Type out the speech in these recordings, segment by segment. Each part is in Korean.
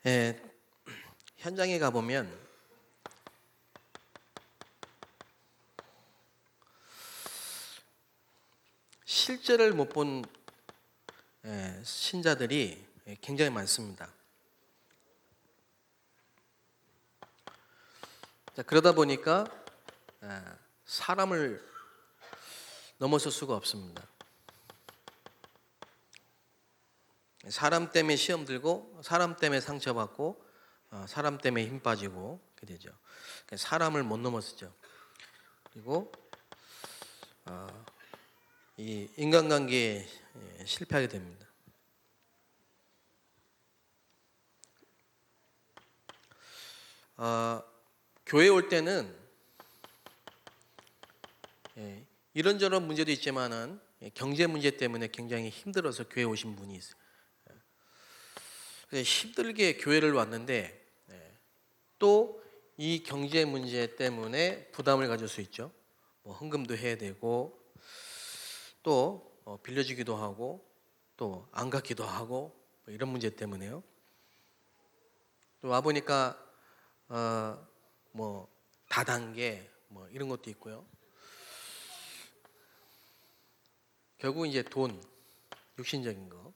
예, 현장에 가보면 실제를 못 본 신자들이 굉장히 많습니다. 자, 그러다 보니까 사람을 넘어설 수가 없습니다. 사람 때문에 시험 들고 사람 때문에 상처받고 사람 때문에 힘 빠지고 그렇게 되죠. 사람을 못 넘어서죠. 그리고 이 인간관계에 실패하게 됩니다. 교회 올 때는 이런저런 문제도 있지만은 경제 문제 때문에 굉장히 힘들어서 교회 오신 분이 있어요. 힘들게 교회를 왔는데 또 이 경제 문제 때문에 부담을 가질 수 있죠. 뭐 헌금도 해야 되고 또 빌려주기도 하고 또 안 갚기도 하고 뭐 이런 문제 때문에요. 또 와 보니까 뭐 다단계 뭐 이런 것도 있고요. 결국 이제 돈, 육신적인 거.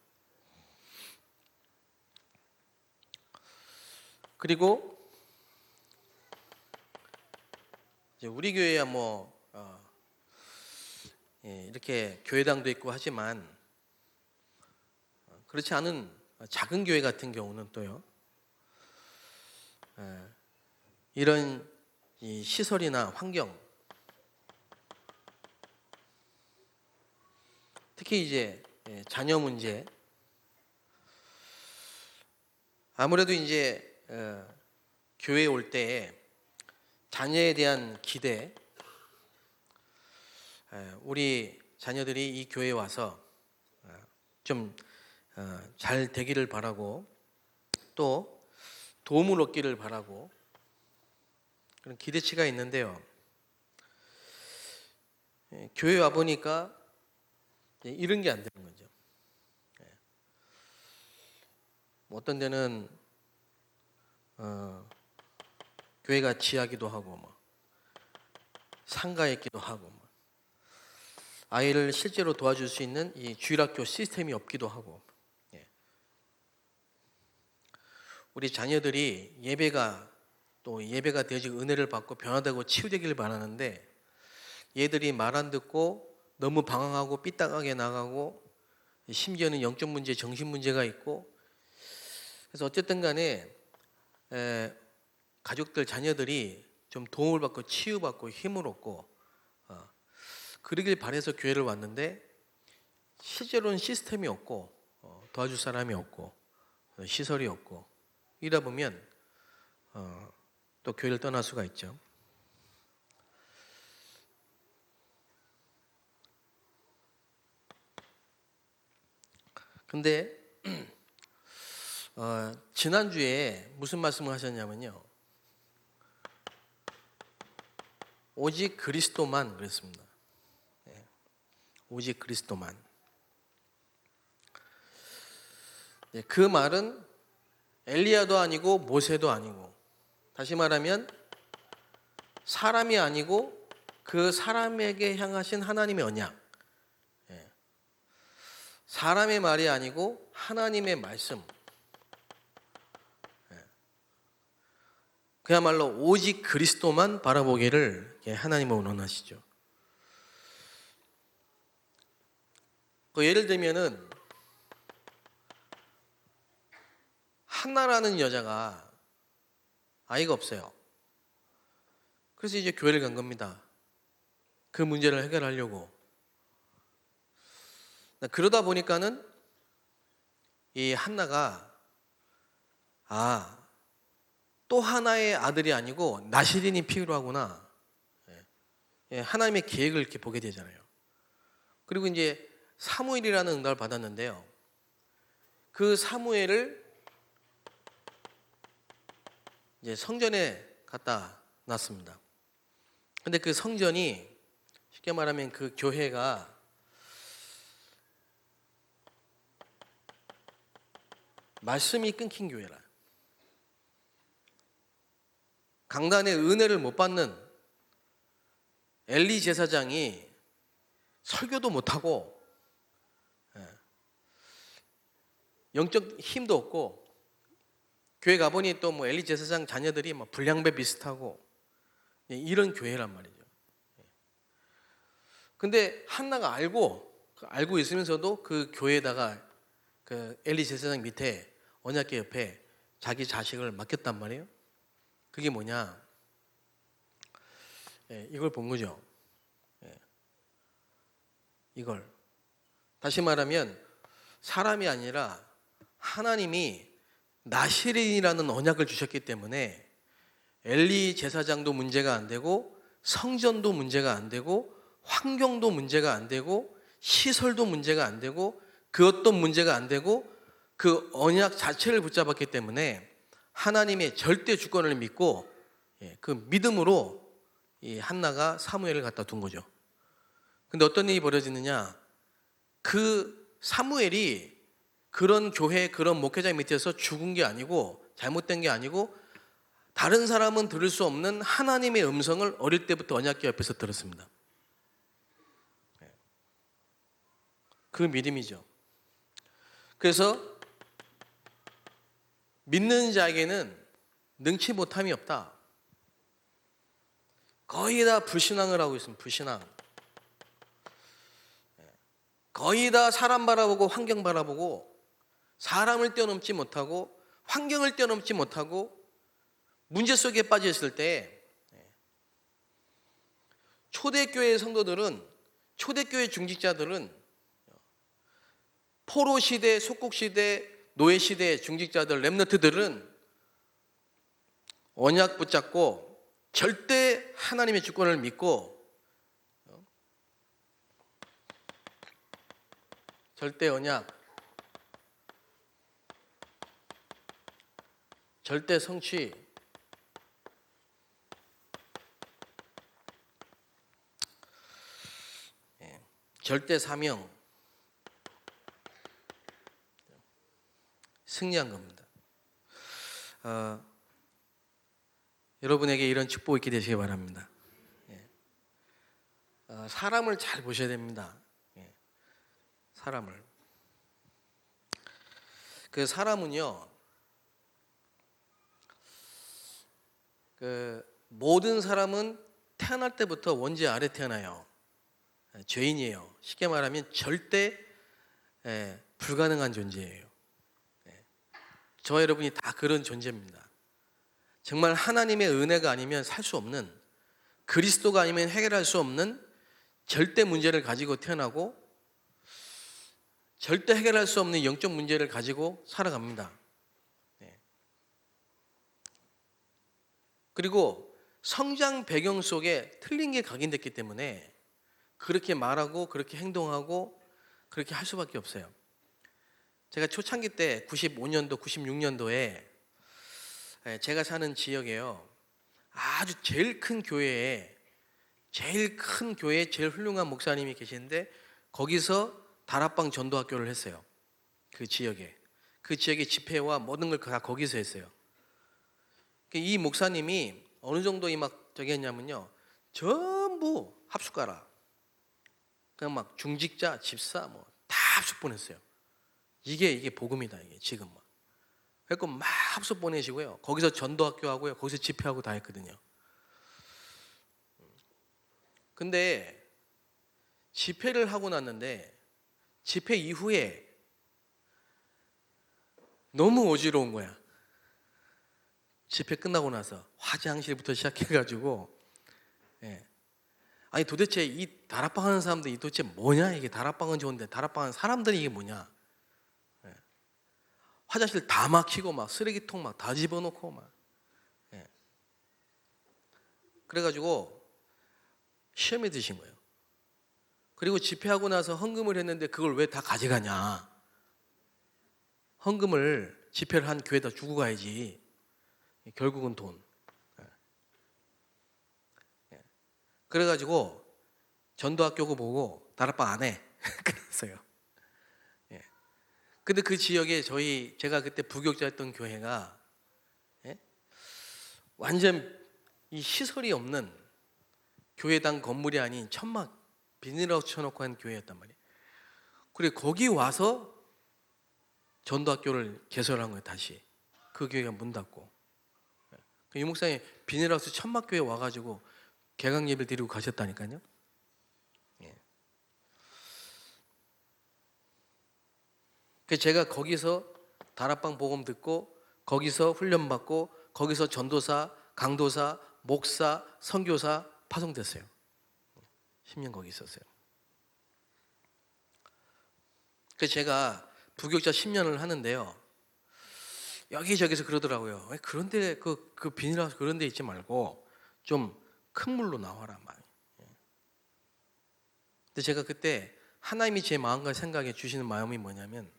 그리고 이제 우리 교회야 뭐 이렇게 교회당도 있고 하지만 그렇지 않은 작은 교회 같은 경우는 또요. 이런 이 시설이나 환경, 특히 이제 자녀 문제, 아무래도 이제 교회에 올 때 자녀에 대한 기대, 우리 자녀들이 이 교회에 와서 좀 잘 되기를 바라고 또 도움을 얻기를 바라고 그런 기대치가 있는데요. 교회 와 보니까 이런 게 안 되는 거죠. 어떤 데는 교회가 지하기도 하고 뭐 상가에 있기도 하고 뭐 아이를 실제로 도와줄 수 있는 이 주일학교 시스템이 없기도 하고 우리 자녀들이 예배가 되어지고 은혜를 받고 변화되고 치유되기를 바라는데 얘들이 말 안 듣고 너무 방황하고 삐딱하게 나가고 심지어는 영적 문제, 정신 문제가 있고 그래서 어쨌든 간에 가족들, 자녀들이 좀 도움을 받고 치유받고 힘을 얻고 그러길 바래서 교회를 왔는데 실제로는 시스템이 없고 도와줄 사람이 없고 시설이 없고 이러다 보면 또 교회를 떠날 수가 있죠. 근데 지난주에 무슨 말씀을 하셨냐면요. 오직 그리스도만 그랬습니다. 오직 그리스도만. 그 말은 엘리야도 아니고 모세도 아니고 다시 말하면 사람이 아니고 그 사람에게 향하신 하나님의 언약. 사람의 말이 아니고 하나님의 말씀. 그야말로 오직 그리스도만 바라보기를 하나님은 원하시죠. 예를 들면은 한나라는 여자가 아이가 없어요. 그래서 이제 교회를 간 겁니다. 그 문제를 해결하려고. 그러다 보니까는 이 한나가 또 하나의 아들이 아니고 나시린이 필요하구나. 하나님의 계획을 이렇게 보게 되잖아요. 그리고 이제 사무엘이라는 응답을 받았는데요. 그 사무엘을 이제 성전에 갖다 놨습니다. 근데 그 성전이 쉽게 말하면 그 교회가 말씀이 끊긴 교회라. 강단의 은혜를 못 받는 엘리 제사장이 설교도 못하고 영적 힘도 없고, 교회 가보니 또 뭐 엘리 제사장 자녀들이 막 불량배 비슷하고 이런 교회란 말이죠. 근데 한나가 알고 있으면서도 그 교회에다가 그 엘리 제사장 밑에 언약궤 옆에 자기 자식을 맡겼단 말이에요. 그게 뭐냐? 이걸 본 거죠. 이걸 다시 말하면 사람이 아니라 하나님이 나실인이라는 언약을 주셨기 때문에 엘리 제사장도 문제가 안 되고, 성전도 문제가 안 되고, 환경도 문제가 안 되고, 시설도 문제가 안 되고, 그것도 문제가 안 되고, 그 언약 자체를 붙잡았기 때문에 하나님의 절대 주권을 믿고 그 믿음으로 이 한나가 사무엘을 갖다 둔 거죠. 근데 어떤 일이 벌어지느냐? 그 사무엘이 그런 교회, 그런 목회자 밑에서 죽은 게 아니고, 잘못된 게 아니고, 다른 사람은 들을 수 없는 하나님의 음성을 어릴 때부터 언약궤 옆에서 들었습니다. 그 믿음이죠. 그래서 믿는 자에게는 능치 못함이 없다. 거의 다 불신앙을 하고 있습니다. 불신앙. 거의 다 사람 바라보고 환경 바라보고, 사람을 뛰어넘지 못하고 환경을 뛰어넘지 못하고 문제 속에 빠져 있을 때, 초대교회 성도들은, 초대교회 중직자들은 포로 시대, 속국 시대, 노예 시대 중직자들, 렘넌트들은 언약 붙잡고 절대 하나님의 주권을 믿고, 절대 언약, 절대 성취, 절대 사명, 승리한 겁니다. 여러분에게 이런 축복이 있게 되시기 바랍니다. 사람을 잘 보셔야 됩니다. 사람을. 그 사람은요, 그 모든 사람은 태어날 때부터 원죄 아래 태어나요. 죄인이에요. 쉽게 말하면 절대 불가능한 존재예요. 저와 여러분이 다 그런 존재입니다. 정말 하나님의 은혜가 아니면 살 수 없는, 그리스도가 아니면 해결할 수 없는 절대 문제를 가지고 태어나고, 절대 해결할 수 없는 영적 문제를 가지고 살아갑니다. 그리고 성장 배경 속에 틀린 게 각인됐기 때문에 그렇게 말하고 그렇게 행동하고 그렇게 할 수밖에 없어요. 제가 초창기 때 95년도, 96년도에 제가 사는 지역에요, 아주 제일 큰 교회에 제일 훌륭한 목사님이 계시는데, 거기서 다락방 전도학교를 했어요. 그 지역의 집회와 모든 걸 다 거기서 했어요. 이 목사님이 어느 정도 저기 했냐면요, 전부 합숙 가라. 그냥 막 중직자, 집사 뭐 다 합숙 보냈어요. 이게 복음이다, 이게 지금 막. 그래서 막 합숙 보내시고요, 거기서 전도학교 하고요, 거기서 집회하고 다 했거든요. 근데 집회를 하고 났는데, 집회 이후에 너무 어지러운 거야. 집회 끝나고 나서 화장실부터 시작해가지고, 아니 도대체 이 다락방 하는 사람들이 도대체 뭐냐, 이게. 다락방은 좋은데 다락방 하는 사람들이 이게 뭐냐. 화장실 다 막히고 막 쓰레기통 막 다 집어넣고 막. 그래가지고 시험에 드신 거예요. 그리고 집회하고 나서 헌금을 했는데 그걸 왜 다 가져가냐. 헌금을 집회를 한 교회에다 주고 가야지. 결국은 돈. 그래가지고 전도학교고 보고 다락방 안 해. 그랬어요. 근데 그 지역에 제가 그때 부교육자였던 교회가 완전 이 시설이 없는 교회당 건물이 아닌 천막 비닐하우스 쳐놓고 한 교회였단 말이에요. 그리고 거기 와서 전도학교를 개설한 거예요. 다시 그 교회가 문 닫고 이 목사님 비닐하우스 천막교회 와가지고 개강 예배를 드리고 가셨다니까요. 그래서 제가 거기서 다락방 복음 듣고 거기서 훈련 받고 거기서 전도사, 강도사, 목사, 선교사 파송됐어요. 10년 거기 있었어요. 그래서 제가 부교육자 10년을 하는데요. 여기저기서 그러더라고요. 그런데 그 비닐하우스 그런 데 있지 말고 좀 큰 물로 나와라 막. 근데 제가 그때 하나님이 제 마음과 생각에 주시는 마음이 뭐냐면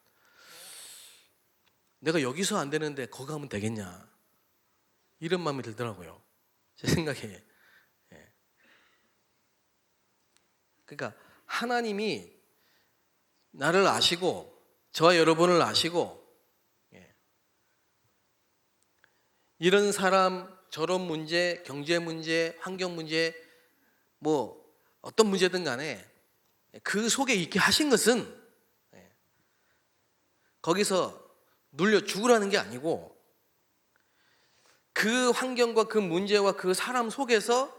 내가 여기서 안 되는데 거기 가면 되겠냐 이런 마음이 들더라고요. 제 생각에. 그러니까 하나님이 나를 아시고 저와 여러분을 아시고 이런 사람 저런 문제, 경제 문제, 환경 문제 뭐 어떤 문제든 간에 그 속에 있게 하신 것은 거기서 눌려 죽으라는 게 아니고 그 환경과 그 문제와 그 사람 속에서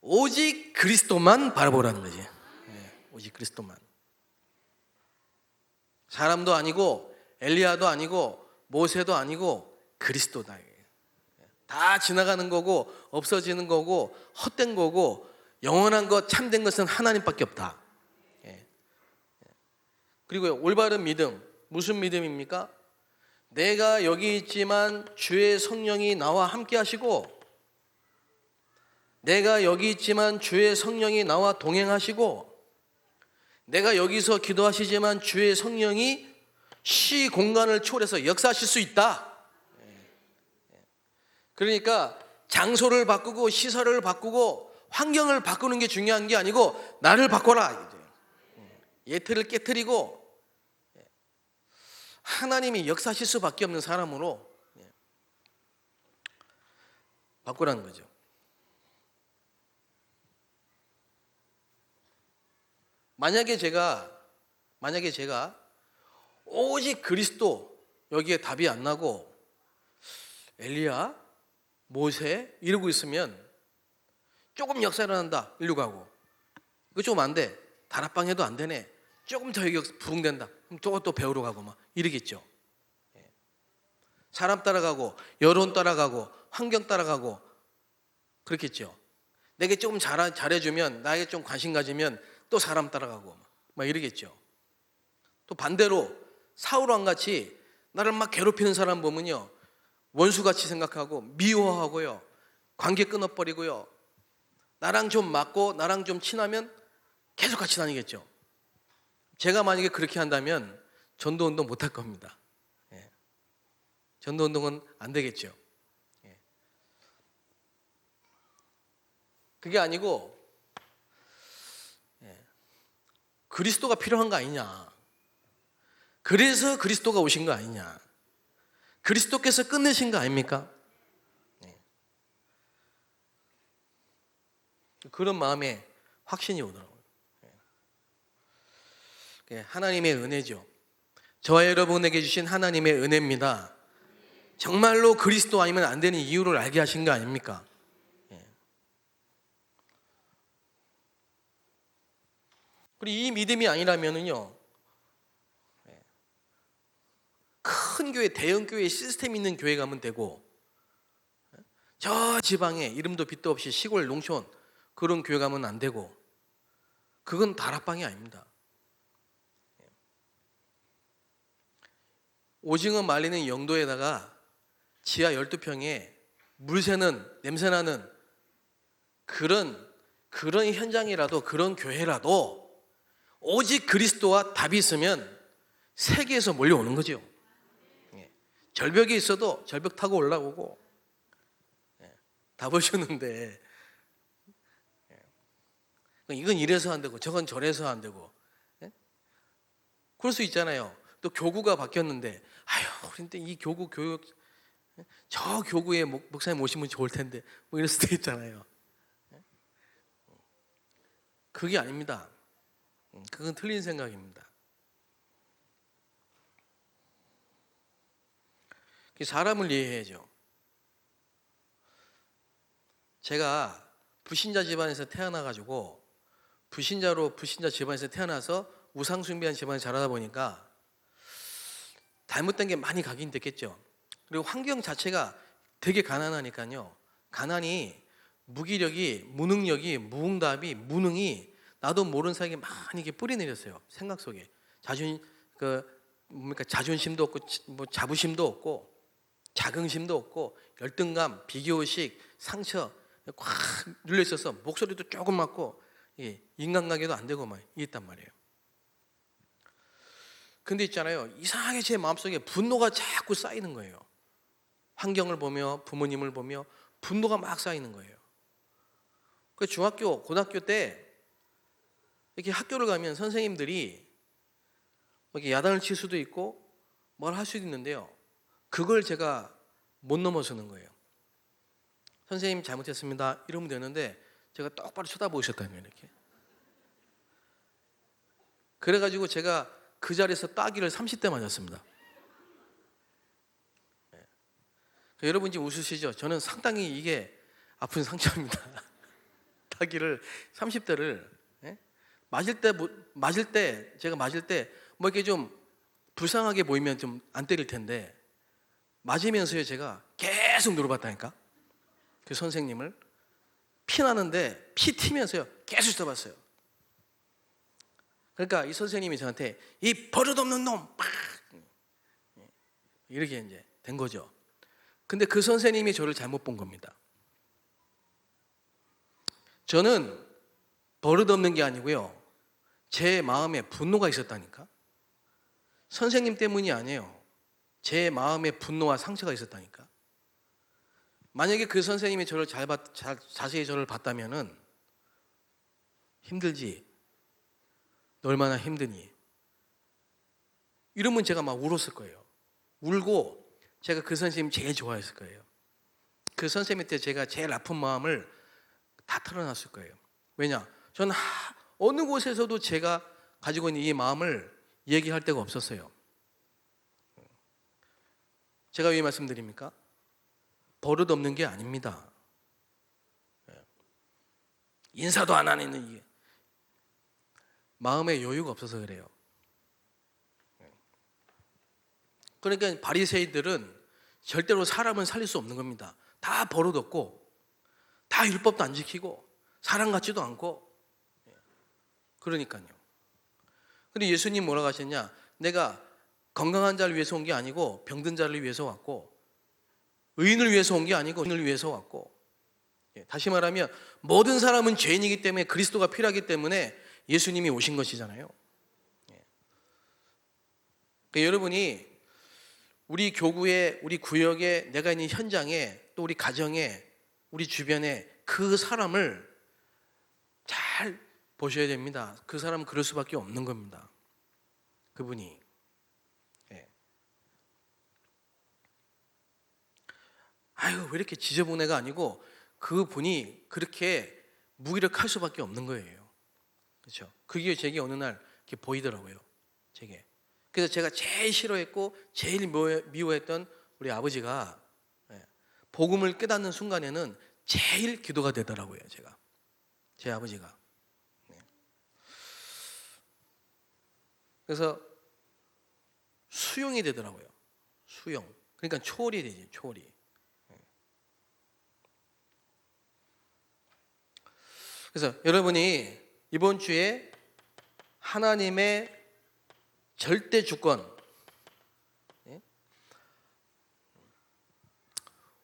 오직 그리스도만 바라보라는 거지. 오직 그리스도만. 사람도 아니고 엘리야도 아니고 모세도 아니고 그리스도다. 다 지나가는 거고 없어지는 거고 헛된 거고 영원한 것 참된 것은 하나님밖에 없다. 그리고 올바른 믿음 무슨 믿음입니까? 내가 여기 있지만 주의 성령이 나와 함께 하시고 내가 여기 있지만 주의 성령이 나와 동행하시고 내가 여기서 기도하시지만 주의 성령이 시 공간을 초월해서 역사하실 수 있다. 그러니까 장소를 바꾸고 시설을 바꾸고 환경을 바꾸는 게 중요한 게 아니고 나를 바꿔라. 예틀을 깨트리고 하나님이 역사하실 수밖에 없는 사람으로 바꾸라는 거죠. 만약에 제가 오직 그리스도 여기에 답이 안 나고 엘리야, 모세 이러고 있으면 조금 역사 일어난다 이러고 가고 이거 조금 안 돼 다락방 해도 안 되네 조금 더 여기 부흥된다 그럼 저것도 배우러 가고 막 이러겠죠. 사람 따라가고 여론 따라가고 환경 따라가고 그렇겠죠. 내게 조금 잘해주면 나에게 좀 관심 가지면 또 사람 따라가고 막 이러겠죠. 또 반대로 사울왕같이 나를 막 괴롭히는 사람 보면요 원수같이 생각하고 미워하고요 관계 끊어버리고요 나랑 좀 맞고 나랑 좀 친하면 계속 같이 다니겠죠. 제가 만약에 그렇게 한다면 전도운동 못할 겁니다. 전도운동은 안 되겠죠. 그게 아니고 그리스도가 필요한 거 아니냐. 그래서 그리스도가 오신 거 아니냐. 그리스도께서 끝내신 거 아닙니까? 그런 마음에 확신이 오더라고요. 하나님의 은혜죠. 저와 여러분에게 주신 하나님의 은혜입니다. 정말로 그리스도 아니면 안 되는 이유를 알게 하신 거 아닙니까? 그리고 이 믿음이 아니라면은요 큰 교회, 대형 교회 시스템 있는 교회 가면 되고 저 지방에 이름도 빛도 없이 시골 농촌 그런 교회 가면 안 되고 그건 다락방이 아닙니다. 오징어 말리는 영도에다가 지하 12평에 물 새는 냄새나는 그런 현장이라도 그런 교회라도 오직 그리스도와 답이 있으면 세계에서 몰려오는 거죠. 절벽이 있어도 절벽 타고 올라오고 답을 주는데 이건 이래서 안 되고 저건 저래서 안 되고 그럴 수 있잖아요. 또 교구가 바뀌었는데 아유 우리 때 이 교구 교육 저 교구에 목사님 오시면 좋을 텐데 뭐 이럴 수도 있잖아요. 그게 아닙니다. 그건 틀린 생각입니다. 사람을 이해해야죠. 제가 불신자 집안에서 태어나가지고 불신자 집안에서 태어나서 우상숭배한 집안에 자라다 보니까 잘못된 게 많이 각인 됐겠죠. 그리고 환경 자체가 되게 가난하니까요. 가난이, 무기력이, 무능력이, 무응답이, 무능이 나도 모르는 사이에 많이 이게 뿌리내렸어요. 생각 속에 자존심도 없고 뭐 자부심도 없고 자긍심도 없고 열등감, 비교의식, 상처 꽉 눌려 있어서 목소리도 조금 맞고 인간관계도 안 되고 막 이랬단 말이에요. 근데 있잖아요. 이상하게 제 마음속에 분노가 자꾸 쌓이는 거예요. 환경을 보며 부모님을 보며 분노가 막 쌓이는 거예요. 그 중학교, 고등학교 때 이렇게 학교를 가면 선생님들이 이렇게 야단을 칠 수도 있고 뭘 할 수도 있는데요. 그걸 제가 못 넘어서는 거예요. 선생님 잘못했습니다. 이러면 되는데 제가 똑바로 쳐다보고 있었다는 거예요. 이렇게. 그래가지고 제가 그 자리에서 따기를 30대 맞았습니다. 네. 여러분 지금 웃으시죠? 저는 상당히 이게 아픈 상처입니다. 따기를 30대를 제가 맞을 때 뭐 이렇게 좀 불쌍하게 보이면 좀 안 때릴 텐데 맞으면서요 제가 계속 눌러봤다니까. 그 선생님을 피나는데 피 튀면서요 계속 쳐봤어요. 그러니까 이 선생님이 저한테 이 버릇없는 놈 이렇게 이제 된 거죠. 근데 그 선생님이 저를 잘못 본 겁니다. 저는 버릇없는 게 아니고요. 제 마음에 분노가 있었다니까. 선생님 때문이 아니에요. 제 마음에 분노와 상처가 있었다니까. 만약에 그 선생님이 저를 자세히 저를 봤다면은 힘들지. 너 얼마나 힘드니? 이러면 제가 막 울었을 거예요. 울고 제가 그 선생님 제일 좋아했을 거예요. 그 선생님한테 제가 제일 아픈 마음을 다 털어놨을 거예요. 왜냐? 저는 어느 곳에서도 제가 가지고 있는 이 마음을 얘기할 데가 없었어요. 제가 왜 말씀드립니까? 버릇 없는 게 아닙니다. 인사도 안 하는 이게 마음의 여유가 없어서 그래요. 그러니까 바리새인들은 절대로 사람을 살릴 수 없는 겁니다. 다 버릇 없고 다 율법도 안 지키고 사람 같지도 않고. 그러니까요. 근데 예수님 뭐라고 하셨냐? 내가 건강한 자를 위해서 온 게 아니고 병든 자를 위해서 왔고 의인을 위해서 온 게 아니고 의인을 위해서 왔고. 다시 말하면 모든 사람은 죄인이기 때문에 그리스도가 필요하기 때문에 예수님이 오신 것이잖아요. 그러니까 여러분이 우리 교구에, 우리 구역에, 내가 있는 현장에, 또 우리 가정에, 우리 주변에 그 사람을 잘 보셔야 됩니다. 그 사람은 그럴 수밖에 없는 겁니다. 그분이. 아유, 왜 이렇게 지저분해가 아니고 그분이 그렇게 무기력할 수밖에 없는 거예요. 그렇죠? 그게 제게 어느 날 이렇게 보이더라고요. 제게. 그래서 제가 제일 싫어했고 제일 미워했던 우리 아버지가 복음을 깨닫는 순간에는 제일 기도가 되더라고요. 제 아버지가. 그래서 수용이 되더라고요. 수용. 그러니까 초월이 되지. 초월이. 그래서 여러분이 이번 주에 하나님의 절대 주권,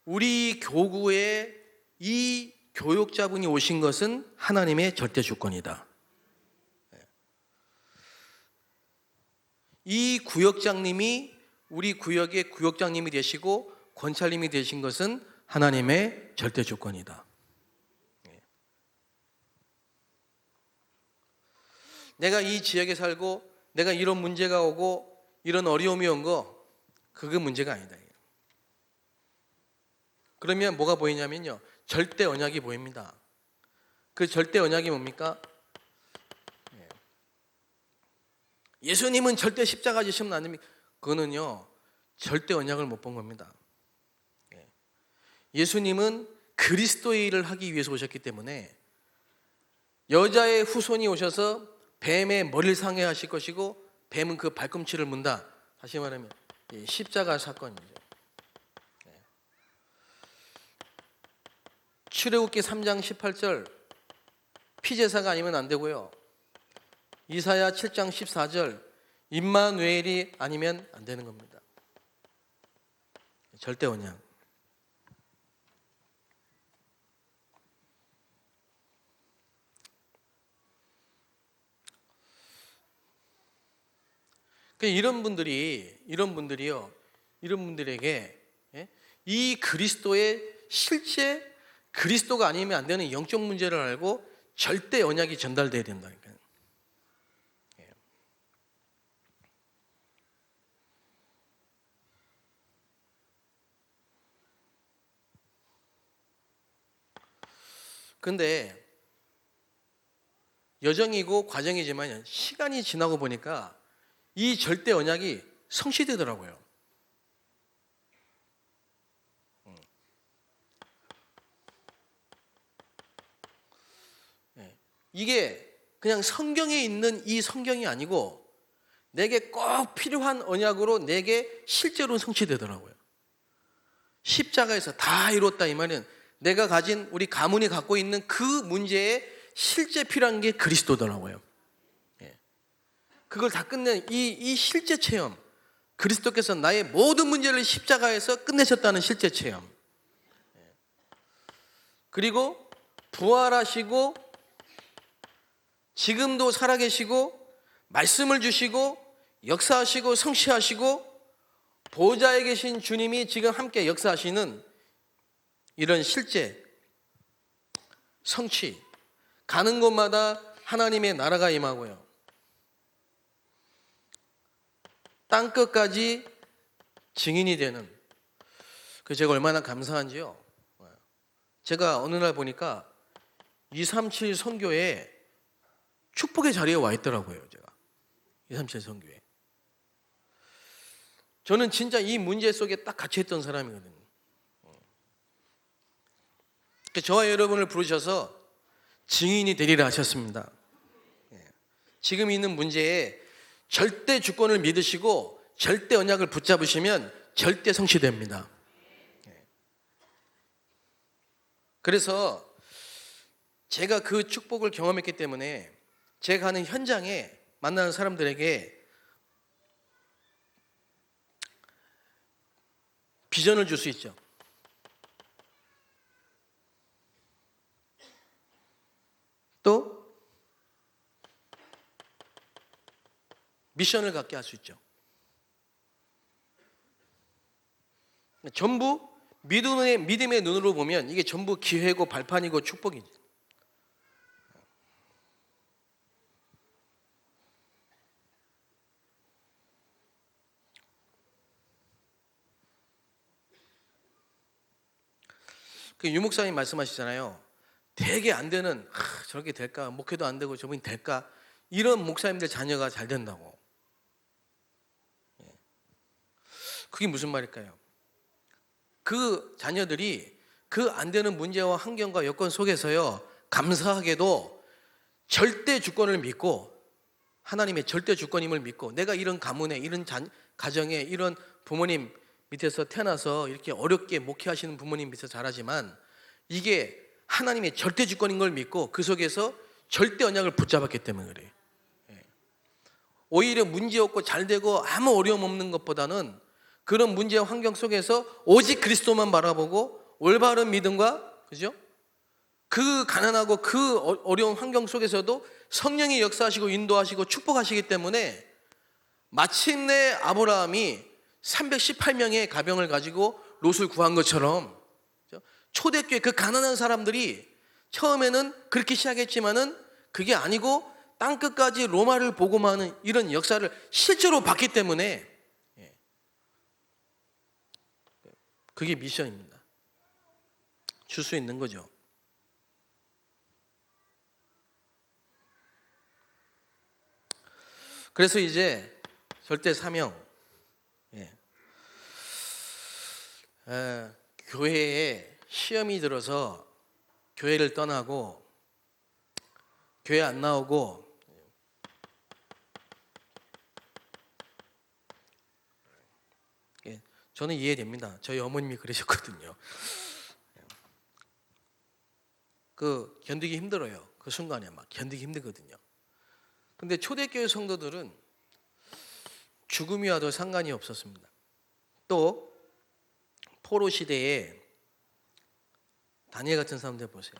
우리 교구에 이 교육자분이 오신 것은 하나님의 절대 주권이다. 이 구역장님이 우리 구역의 구역장님이 되시고 권찰님이 되신 것은 하나님의 절대 주권이다. 내가 이 지역에 살고 내가 이런 문제가 오고 이런 어려움이 온 거 그게 문제가 아니다. 그러면 뭐가 보이냐면요, 절대 언약이 보입니다. 그 절대 언약이 뭡니까? 예수님은 절대 십자가 지시면 안 됩니까? 그거는요, 절대 언약을 못 본 겁니다. 예수님은 그리스도의 일을 하기 위해서 오셨기 때문에 여자의 후손이 오셔서 뱀의 머리를 상해하실 것이고 뱀은 그 발꿈치를 문다. 다시 말하면 십자가 사건이죠. 출애굽기 3장 18절 피제사가 아니면 안 되고요. 이사야 7장 14절 임마누엘이 아니면 안 되는 겁니다. 절대 언약. 이런 분들이요, 이런 분들에게 이 그리스도의 실제 그리스도가 아니면 안 되는 영적 문제를 알고 절대 언약이 전달돼야 된다니까요. 근데 여정이고 과정이지만 시간이 지나고 보니까 이 절대 언약이 성취되더라고요. 이게 그냥 성경에 있는 이 성경이 아니고 내게 꼭 필요한 언약으로 내게 실제로 성취되더라고요. 십자가에서 다 이뤘다 이 말은 내가 가진 우리 가문이 갖고 있는 그 문제에 실제 필요한 게 그리스도더라고요. 그걸 다 끝낸 이 실제 체험, 그리스도께서 나의 모든 문제를 십자가에서 끝내셨다는 실제 체험, 그리고 부활하시고 지금도 살아계시고 말씀을 주시고 역사하시고 성취하시고 보좌에 계신 주님이 지금 함께 역사하시는 이런 실제 성취, 가는 곳마다 하나님의 나라가 임하고요, 땅끝까지 증인이 되는, 그 제가 얼마나 감사한지요. 제가 어느 날 보니까 237 선교에 축복의 자리에 와 있더라고요. 제가 237 선교에 저는 진짜 이 문제 속에 딱 갇혀있던 사람이거든요. 저와 여러분을 부르셔서 증인이 되리라 하셨습니다. 지금 있는 문제에 절대 주권을 믿으시고 절대 언약을 붙잡으시면 절대 성취됩니다. 그래서 제가 그 축복을 경험했기 때문에 제가 가는 현장에 만나는 사람들에게 비전을 줄 수 있죠. 또 미션을 갖게 할 수 있죠. 전부 믿음의 눈으로 보면 이게 전부 기회고 발판이고 축복이죠. 그 유목사님 말씀하시잖아요. 되게 안 되는, 저렇게 될까? 목회도 안 되고 저분이 될까? 이런 목사님들 자녀가 잘 된다고. 그게 무슨 말일까요? 그 자녀들이 그 안 되는 문제와 환경과 여건 속에서요, 감사하게도 절대 주권을 믿고 하나님의 절대 주권임을 믿고 내가 이런 가문에 이런 가정에 이런 부모님 밑에서 태어나서 이렇게 어렵게 목회하시는 부모님 밑에서 자라지만 이게 하나님의 절대 주권인 걸 믿고 그 속에서 절대 언약을 붙잡았기 때문에 그래요. 오히려 문제 없고 잘 되고 아무 어려움 없는 것보다는 그런 문제와 환경 속에서 오직 그리스도만 바라보고 올바른 믿음과, 그죠? 그 가난하고 그 어려운 환경 속에서도 성령이 역사하시고 인도하시고 축복하시기 때문에 마침내 아브라함이 318명의 가병을 가지고 롯을 구한 것처럼 초대교회 그 가난한 사람들이 처음에는 그렇게 시작했지만은 그게 아니고 땅끝까지 로마를 복음하는 이런 역사를 실제로 봤기 때문에 그게 미션입니다. 줄 수 있는 거죠. 그래서 이제 절대 사명, 교회에 시험이 들어서 교회를 떠나고 교회 안 나오고 저는 이해됩니다. 저희 어머님이 그러셨거든요. 그 견디기 힘들어요. 그 순간에 막 견디기 힘들거든요. 근데 초대교회 성도들은 죽음이 와도 상관이 없었습니다. 또 포로 시대에 다니엘 같은 사람들 보세요.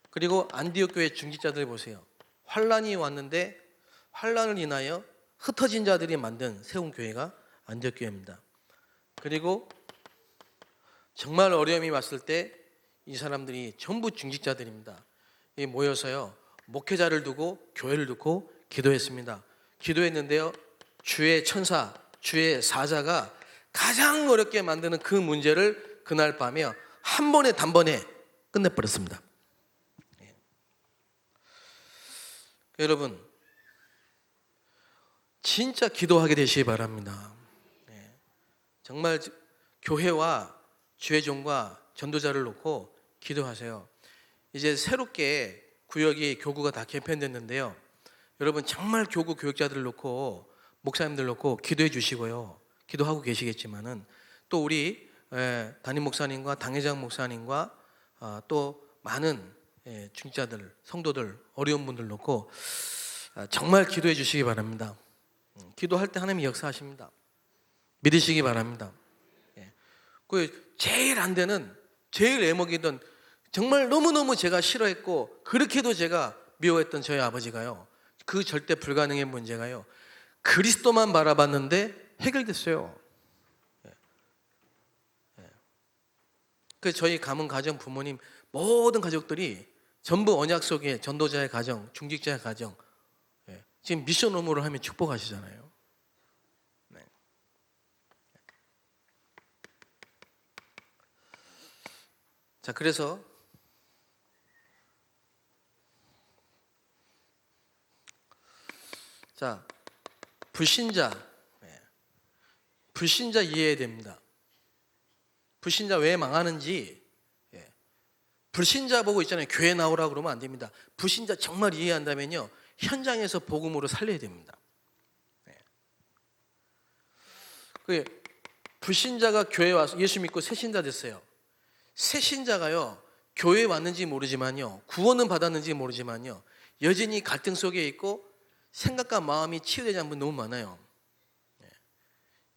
그리고 안디옥 교회 중직자들 보세요. 환란이 왔는데 환란을 인하여 흩어진 자들이 만든 세운 교회가 안디옥 교회입니다. 그리고 정말 어려움이 왔을 때 이 사람들이 전부 중직자들입니다. 모여서요 목회자를 두고 교회를 두고 기도했습니다. 기도했는데요 주의 천사, 주의 사자가 가장 어렵게 만드는 그 문제를 그날 밤에 한 번에 단번에 끝내버렸습니다. 여러분 진짜 기도하게 되시기 바랍니다. 정말 교회와 주의 종과 전도자를 놓고 기도하세요. 이제 새롭게 구역이 교구가 다 개편됐는데요. 여러분 정말 교구 교육자들을 놓고 목사님들 놓고 기도해 주시고요. 기도하고 계시겠지만은 또 우리 담임 목사님과 당회장 목사님과 또 많은 중직자들, 성도들, 어려운 분들 놓고 정말 기도해 주시기 바랍니다. 기도할 때 하나님이 역사하십니다. 믿으시기 바랍니다. 그 제일 안 되는, 제일 애먹이던, 정말 너무너무 제가 싫어했고 그렇게도 제가 미워했던 저희 아버지가요, 그 절대 불가능의 문제가요, 그리스도만 바라봤는데 해결됐어요. 그 저희 가문 가정 부모님 모든 가족들이 전부 언약 속에 전도자의 가정, 중직자의 가정, 지금 미션 업무를 하면 축복하시잖아요. 자, 그래서 자, 불신자 이해해야 됩니다. 불신자 왜 망하는지, 불신자 보고 있잖아요. 교회 나오라 그러면 안 됩니다. 불신자 정말 이해한다면요, 현장에서 복음으로 살려야 됩니다. 그 불신자가 교회에 와서 예수 믿고 새신자 됐어요. 새신자가요 교회에 왔는지 모르지만요, 구원은 받았는지 모르지만요, 여전히 갈등 속에 있고 생각과 마음이 치유되지 않는 분 너무 많아요.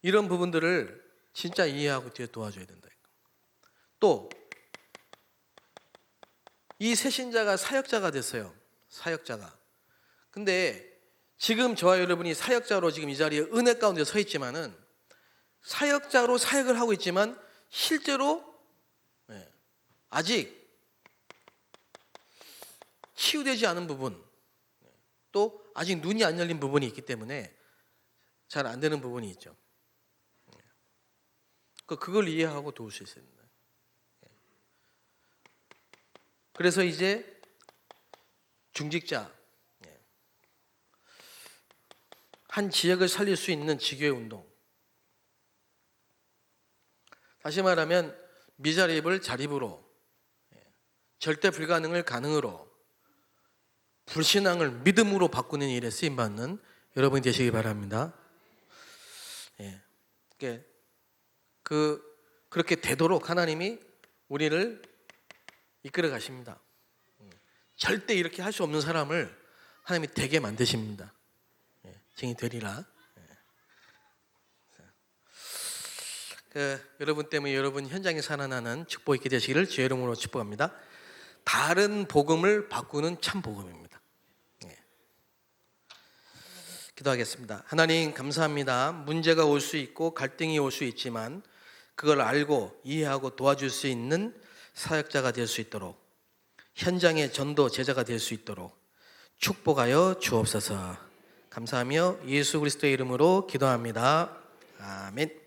이런 부분들을 진짜 이해하고 뒤에 도와줘야 된다. 또 이 새신자가 사역자가 됐어요. 사역자가. 근데 지금 저와 여러분이 사역자로 지금 이 자리에 은혜 가운데 서 있지만은, 사역자로 사역을 하고 있지만 실제로 아직 치유되지 않은 부분, 또 아직 눈이 안 열린 부분이 있기 때문에 잘 안 되는 부분이 있죠. 그걸 이해하고 도울 수 있습니다. 그래서 이제 중직자, 한 지역을 살릴 수 있는 지교회 운동, 다시 말하면 미자립을 자립으로, 절대 불가능을 가능으로, 불신앙을 믿음으로 바꾸는 일에 쓰임받는 여러분이 되시기 바랍니다. 그렇게 되도록 하나님이 우리를 이끌어 가십니다. 절대 이렇게 할 수 없는 사람을 하나님이 되게 만드십니다. 증인 되리라. 여러분 때문에 여러분 현장에 살아나는 축복 있게 되시기를 주의 이름으로 축복합니다. 다른 복음을 바꾸는 참 복음입니다. 기도하겠습니다. 하나님 감사합니다. 문제가 올 수 있고 갈등이 올 수 있지만 그걸 알고 이해하고 도와줄 수 있는 사역자가 될 수 있도록, 현장의 전도 제자가 될 수 있도록 축복하여 주옵소서. 감사하며 예수 그리스도의 이름으로 기도합니다. 아멘.